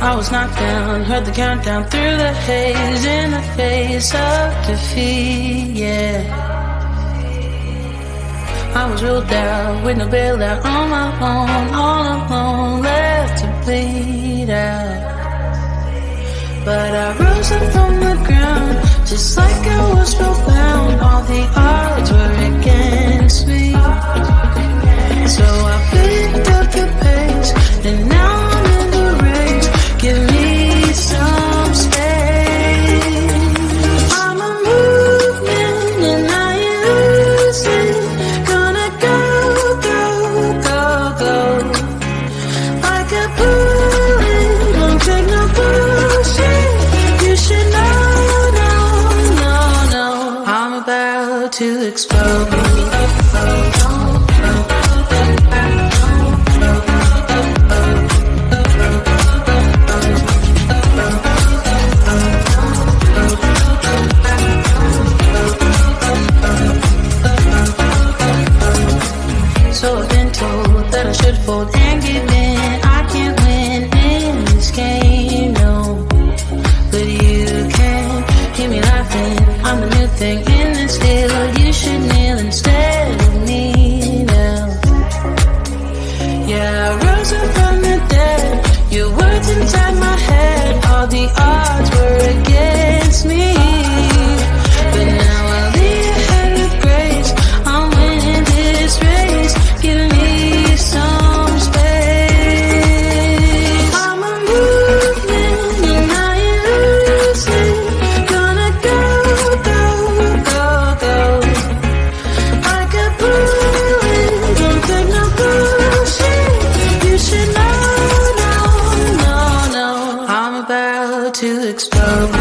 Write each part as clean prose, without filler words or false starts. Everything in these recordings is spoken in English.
I was knocked down, heard the countdown through the haze, in the face of defeat, yeah. I was ruled out, with no bailout, on my own, all alone, left to bleed out. But I rose up from the ground, just like I was spellbound. All the odds were against me, so I picked up the pace, and now I'm in the race. Give me some space. I'm a movement and I ain't losing. Gonna go, go, go, go. Like a bullet, don't take no bullshit. You should know, no, no, no. I'm about to explode. So I've been told that I should fold and give in. I can't win in this game, no. But you can hear me laughing. I'm the new thing in this deal. You should kneel instead of me now. Yeah, I rose up from the dead. Your words inside my head. All the odds were against me, but now I lead ahead with grace. I'm winning this race. Give me some space. I'm a movement and I ain't losing. Gonna go, go, go, go. Like a bullet, don't take no bullshit. You should know, no, no, no. I'm about to explode.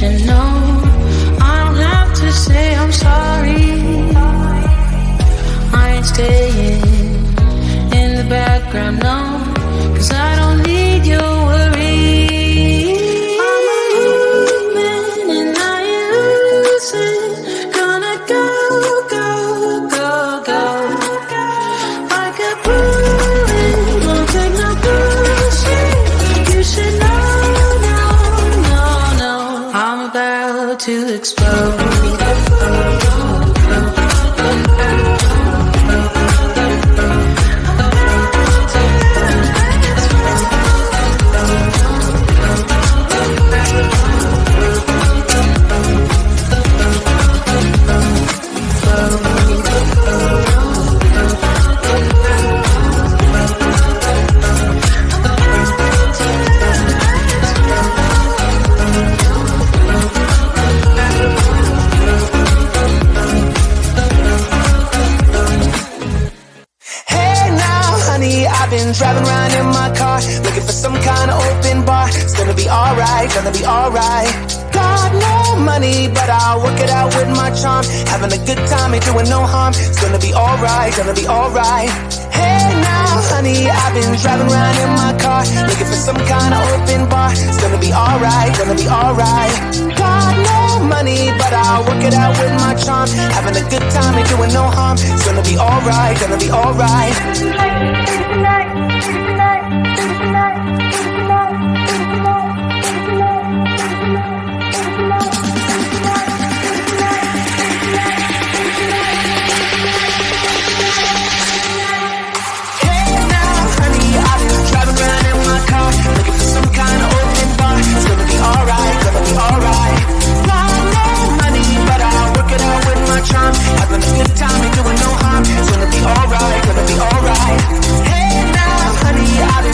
No, I don't have to say I'm sorry. I ain't staying in the background, no, 'cause I don't need your worry. I'm a movement and I ain't losing. Gonna go, go, go, go. Like a bullet, won't take no bullshit. You should know. I'm about to explode. Driving around in my car, looking for some kind of open bar. It's gonna be alright, gonna be alright. Got no money, but I'll work it out with my charm. Having a good time, ain't doing no harm. It's gonna be alright, gonna be alright. Hey now, honey, I've been driving around in my car, looking for some kind of open bar. It's gonna be alright, gonna be alright. Got no money, but I'll work it out with my charm. Having a good time, ain't doing no harm. It's gonna be alright, gonna be alright. Looking for some kind of open bar. It's gonna be alright, gonna be alright. Got no money, but I'll work it out with my charm. Having a good time, ain't doing no harm. It's gonna be alright, gonna be alright. Hey now, honey, I've been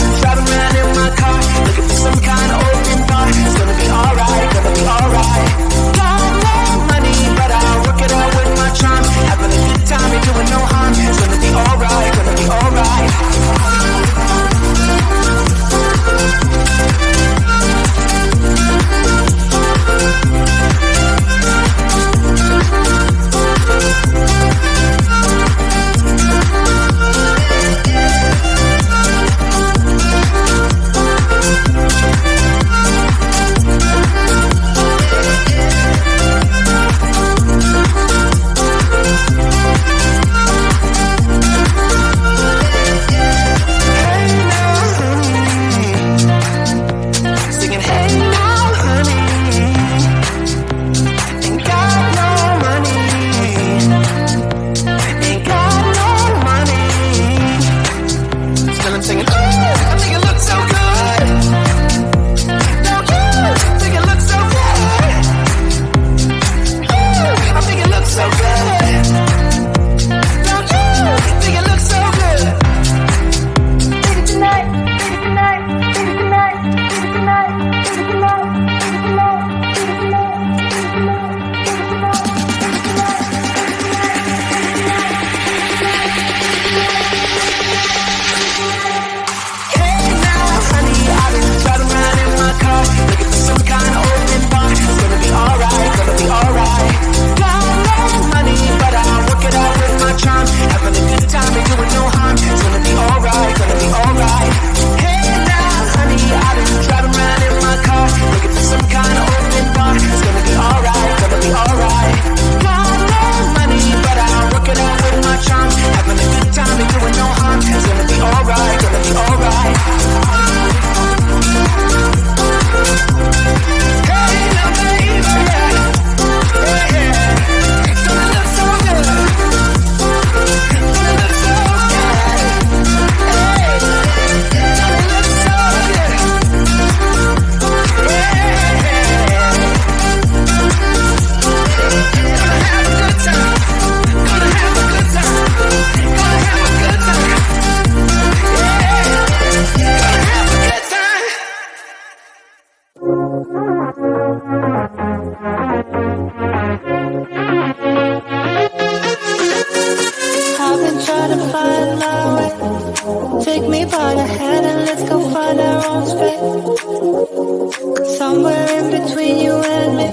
away. Somewhere in between you and me.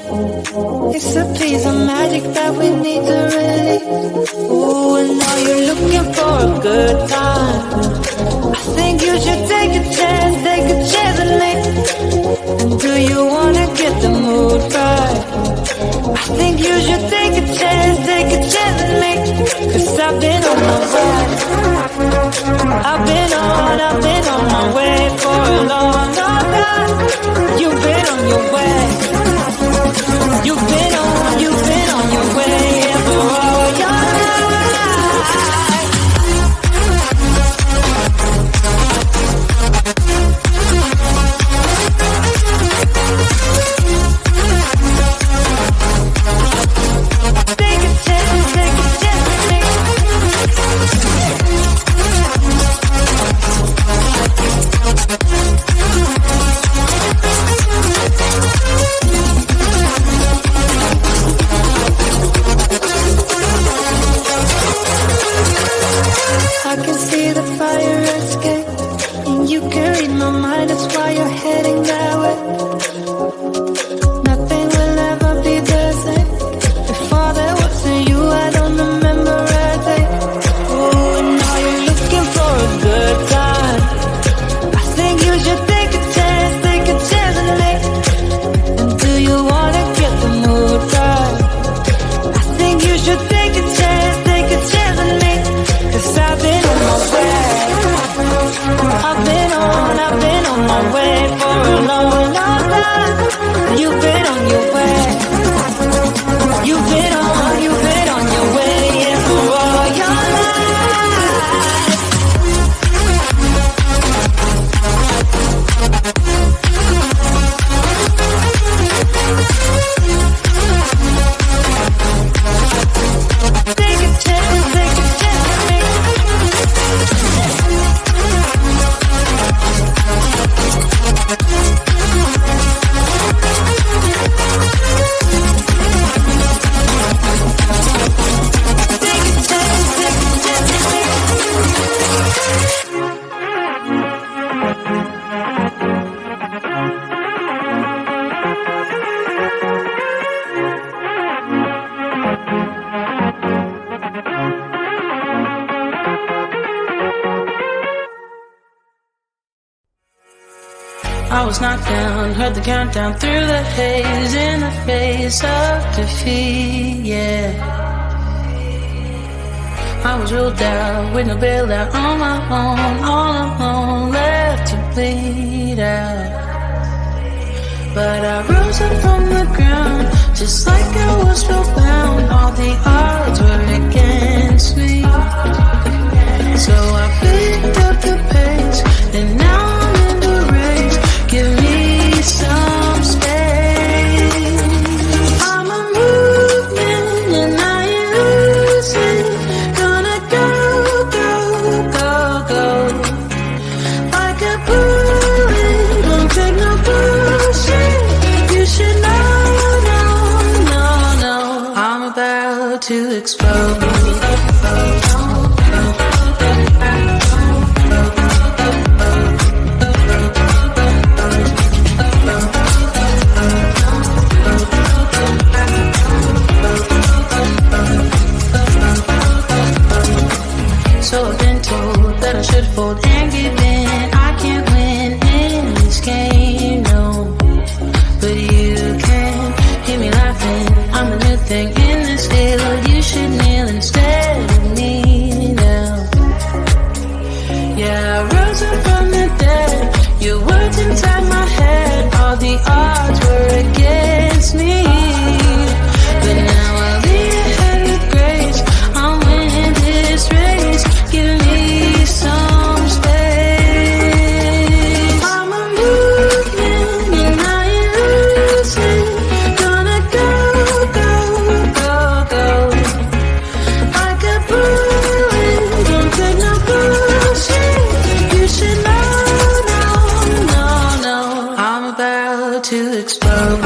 It's a piece of magic that we need to release. Ooh, and now you're looking for a good time. I think you should take a chance with me. And do you wanna get the mood right? I think you should take a chance with me. 'Cause I've been on my way. I've been on my way for a long, long time. You've been on your way. You've been on your way for all your life. Take a chance with me. I can see the fire escape, and you can read my mind, that's why you're heading that way. Nothing will ever be the same. Before there wasn't you, I don't remember a day. Oh, and now you're looking for a good time. I think you should take a chance with me. And do you wanna get the mood right? I think you should take a chance with me. 'Cause I've been on my way. I've been on my way for a long, long time. You've been on your way. You've been on your way, yeah, for all your life. Take a chance with me. I was knocked down, heard the countdown through the haze, in the face of defeat, yeah. I was ruled out with no bailout, on my own, all alone, left to bleed out. But I rose up from the ground, just like I was spellbound. All the odds were against me. So I picked up the pace, and now I'm in the race. Give me some space. I'm a movement and I ain't losing. Gonna go, go, go, go. Like a bullet, don't take no bullshit. You should know, no. I'm about to explode. So I've been told that I should fold and give in. I can't win in this game, no. But you can hear me laughing. I'm the new thing in this field. You should kneel instead of me now. Yeah, I rose up from the dead. Your words inside my head. All the odds were against me. But now I'll lead ahead with grace. I'm winning this race. Give me some space. I'm a movement and I ain't losing. Gonna go, go, go, go. Like a bullet, don't take no bullshit. You should know, no. I'm about to explode.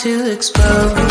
to explode.